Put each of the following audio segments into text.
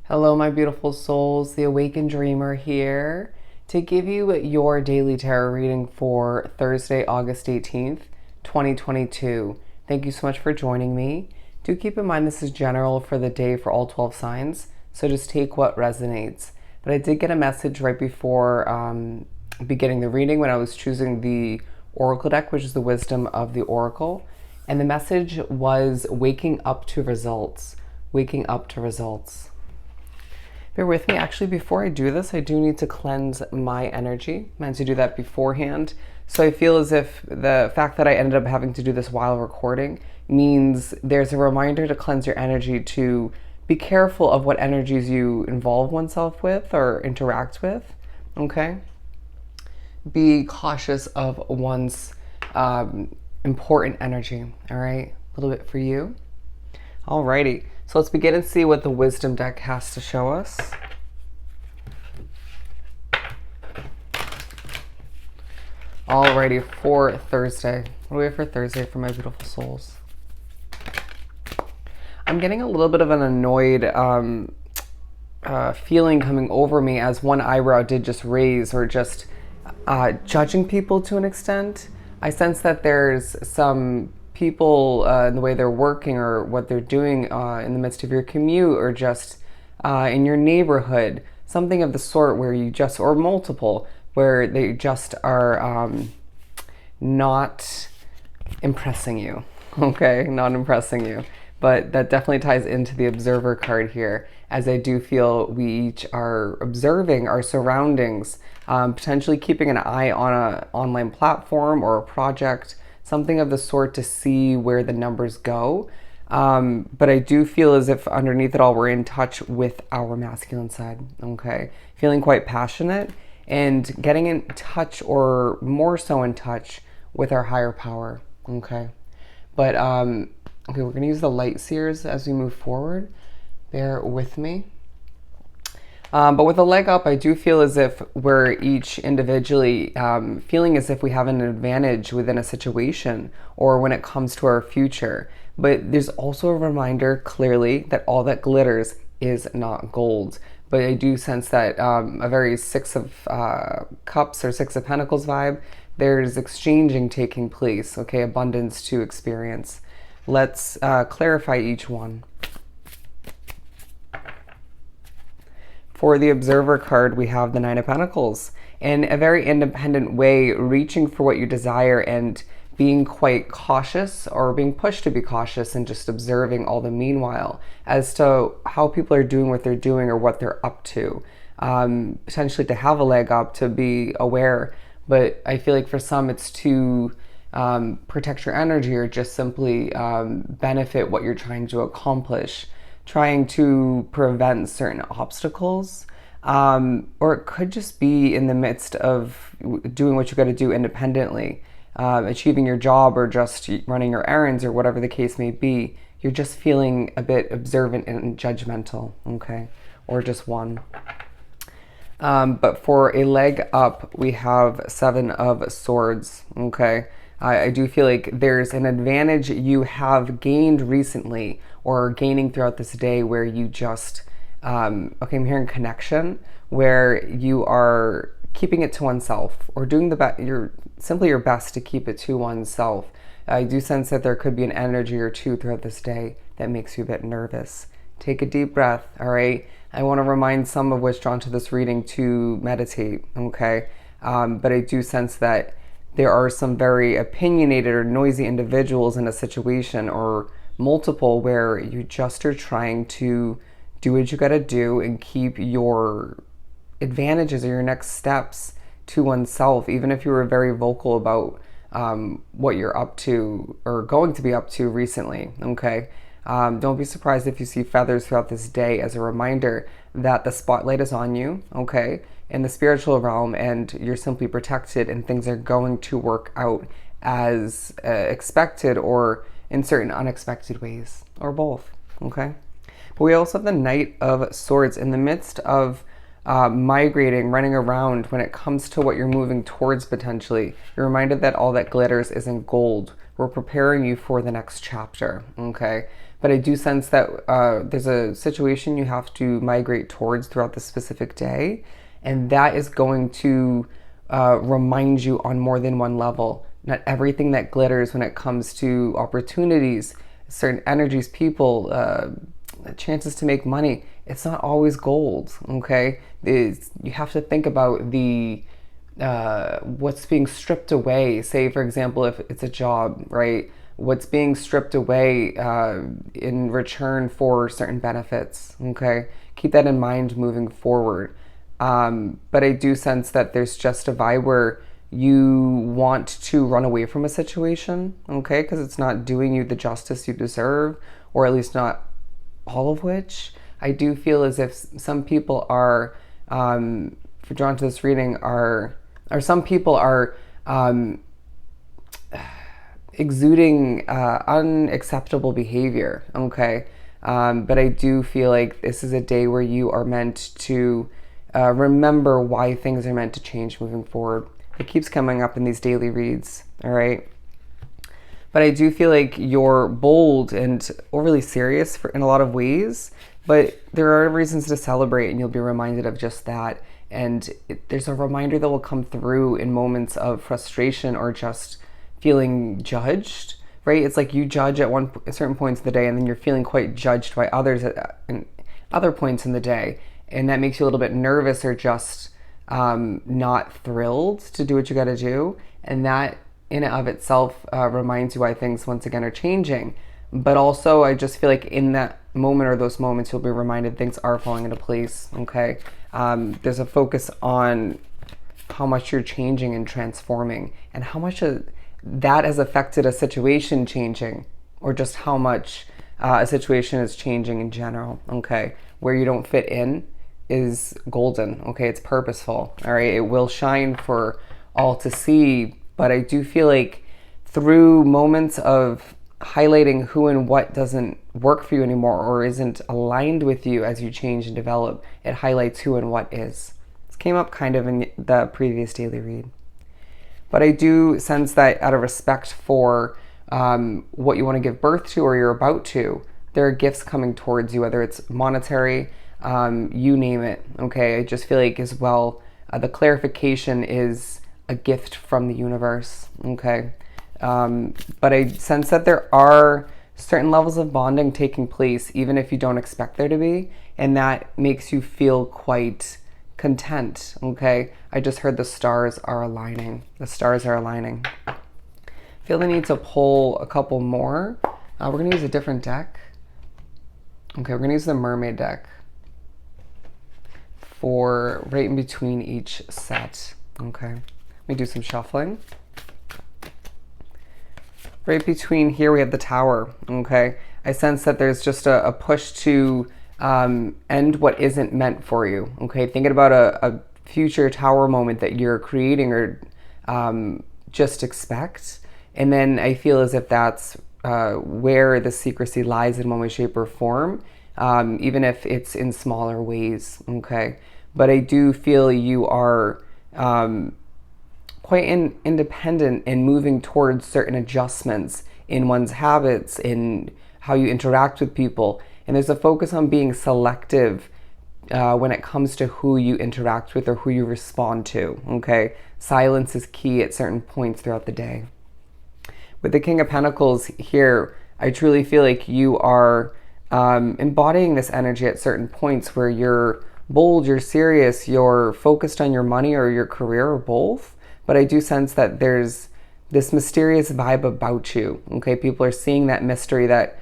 Hello, my beautiful souls. The Awakened Dreamer here to give you your daily tarot reading for Thursday, August 18th, 2022. Thank you so much for joining me. Do keep in mind this is general for the day for all 12 signs, so just take what resonates. But I did get a message right before beginning the reading when I was choosing the Oracle deck, which is the Wisdom of the Oracle. And the message was waking up to results. Waking up to results. Bear with me. Actually, before I do this, I do need to cleanse my energy. I meant to do that beforehand. So I feel as if the fact that I ended up having to do this while recording means there's a reminder to cleanse your energy, to be careful of what energies you involve oneself with or interact with, okay? Be cautious of one's important energy, all right? A little bit for you. Alrighty, so let's begin and see what the Wisdom deck has to show us. Alrighty, for Thursday. What do we have for Thursday for my beautiful souls? I'm getting a little bit of an annoyed feeling coming over me as one eyebrow did just raise, or just judging people to an extent. I sense that there's some people in the way they're working or what they're doing in the midst of your commute, or just in your neighborhood, something of the sort where you just, or multiple, where they just are not impressing you, okay? Not impressing you. But that definitely ties into the Observer card here, as I do feel we each are observing our surroundings, potentially keeping an eye on an online platform or a project, something of the sort, to see where the numbers go. But I do feel as if underneath it all, we're in touch with our masculine side, okay? Feeling quite passionate and getting in touch, or more so in touch with our higher power, okay? But, okay, we're gonna use the Light Seers as we move forward. Bear with me. But with a leg up, I do feel as if we're each individually feeling as if we have an advantage within a situation or when it comes to our future. But there's also a reminder clearly that all that glitters is not gold. But I do sense that a very Six of Cups or Six of Pentacles vibe. There's exchanging taking place, okay? Abundance to experience. Let's clarify each one. For the Observer card, we have the Nine of Pentacles. In a very independent way, reaching for what you desire and being quite cautious, or being pushed to be cautious, and just observing all the meanwhile as to how people are doing what they're doing or what they're up to. Potentially to have a leg up, to be aware. But I feel like for some it's to protect your energy, or just simply benefit what you're trying to accomplish, trying to prevent certain obstacles, or it could just be in the midst of doing what you got to do independently, achieving your job, or just running your errands, or whatever the case may be. You're just feeling a bit observant and judgmental, okay? Or just one. But for a leg up, we have Seven of Swords, okay? I do feel like there's an advantage you have gained recently, or gaining throughout this day, where you just, okay, I'm hearing connection, where you are keeping it to oneself, or doing simply your best to keep it to oneself. I do sense that there could be an energy or two throughout this day that makes you a bit nervous. Take a deep breath, all right? I want to remind some of what's drawn to this reading to meditate, okay? But I do sense that there are some very opinionated or noisy individuals in a situation, or multiple, where you just are trying to do what you got to do and keep your advantages or your next steps to oneself, even if you were very vocal about what you're up to or going to be up to recently, okay? Don't be surprised if you see feathers throughout this day, as a reminder that the spotlight is on you, okay, in the spiritual realm, and you're simply protected, and things are going to work out as expected, or in certain unexpected ways, or both, okay? But we also have the Knight of Swords. In the midst of migrating, running around, when it comes to what you're moving towards potentially, you're reminded that all that glitters isn't gold. We're preparing you for the next chapter, okay? but I do sense that there's a situation you have to migrate towards throughout the specific day, and that is going to remind you on more than one level. Not everything that glitters when it comes to opportunities, certain energies, people, chances to make money, it's not always gold, okay? You have to think about the what's being stripped away. Say, for example, if it's a job, right? What's being stripped away in return for certain benefits, okay? Keep that in mind moving forward. But I do sense that there's just a vibe where you want to run away from a situation, okay? Because it's not doing you the justice you deserve, or at least not all of which. I do feel as if some people are, if you're drawn to this reading, or some people are exuding unacceptable behavior, okay? But I do feel like this is a day where you are meant to remember why things are meant to change moving forward. It keeps coming up in these daily reads, all right? But I do feel like you're bold and overly serious in a lot of ways, but there are reasons to celebrate, and you'll be reminded of just that. And there's a reminder that will come through in moments of frustration or just feeling judged, right? It's like you judge at certain points of the day, and then you're feeling quite judged by others at other points in the day. And that makes you a little bit nervous or just not thrilled to do what you got to do. And that in and of itself reminds you why things once again are changing. But also, I just feel like in that moment or those moments, you'll be reminded things are falling into place, okay? There's a focus on how much you're changing and transforming, and how much that has affected a situation changing, or just how much a situation is changing in general, okay? Where you don't fit in is golden, okay? It's purposeful, all right? It will shine for all to see, but I do feel like through moments of highlighting who and what doesn't work for you anymore or isn't aligned with you as you change and develop, it highlights who and what is. This came up kind of in the previous daily read. But I do sense that out of respect for what you want to give birth to or you're about to, there are gifts coming towards you, whether it's monetary, you name it, okay? I just feel like as well, the clarification is a gift from the universe, okay? But I sense that there are certain levels of bonding taking place, even if you don't expect there to be, and that makes you feel quite content, okay? I just heard the stars are aligning. The stars are aligning. I feel the need to pull a couple more. We're going to use a different deck. Okay, we're going to use the Mermaid deck for right in between each set, okay? Let me do some shuffling. Right between here, we have the Tower, okay? I sense that there's just a push to end what isn't meant for you, okay? Thinking about a future Tower moment that you're creating or just expect. And then I feel as if that's where the secrecy lies in one way, shape, or form, even if it's in smaller ways, okay? But I do feel you are quite independent in moving towards certain adjustments in one's habits, in how you interact with people. And there's a focus on being selective when it comes to who you interact with or who you respond to, okay? Silence is key at certain points throughout the day. With the King of Pentacles here, I truly feel like you are embodying this energy at certain points where you're bold, you're serious, you're focused on your money or your career or both. But I do sense that there's this mysterious vibe about you, okay? People are seeing that mystery, that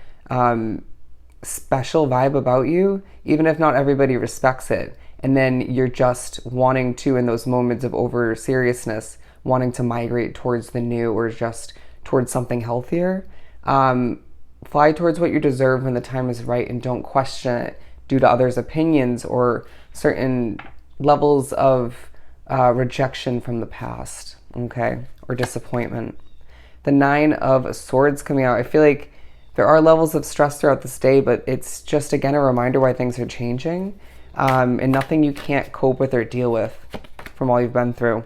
special vibe about you, even if not everybody respects it. And then you're just wanting to, in those moments of over seriousness, wanting to migrate towards the new or just towards something healthier. Fly towards what you deserve when the time is right, and don't question it due to others' opinions or certain levels of rejection from the past, okay, or disappointment. The 9 of Swords coming out. I feel like there are levels of stress throughout this day, but it's just, again, a reminder why things are changing, and nothing you can't cope with or deal with from all you've been through.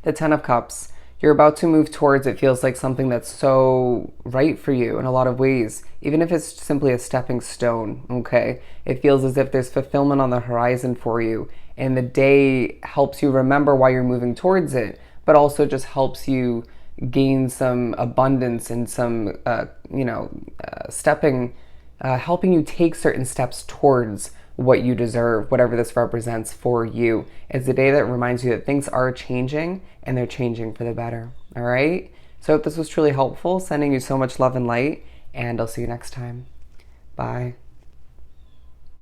The 10 of Cups. You're about to move towards, it feels like, something that's so right for you in a lot of ways, even if it's simply a stepping stone, okay? It feels as if there's fulfillment on the horizon for you, and the day helps you remember why you're moving towards it, but also just helps you gain some abundance and some, helping you take certain steps towards what you deserve, whatever this represents for you. It's a day that reminds you that things are changing and they're changing for the better. All right? So I hope this was truly helpful. Sending you so much love and light, and I'll see you next time. Bye.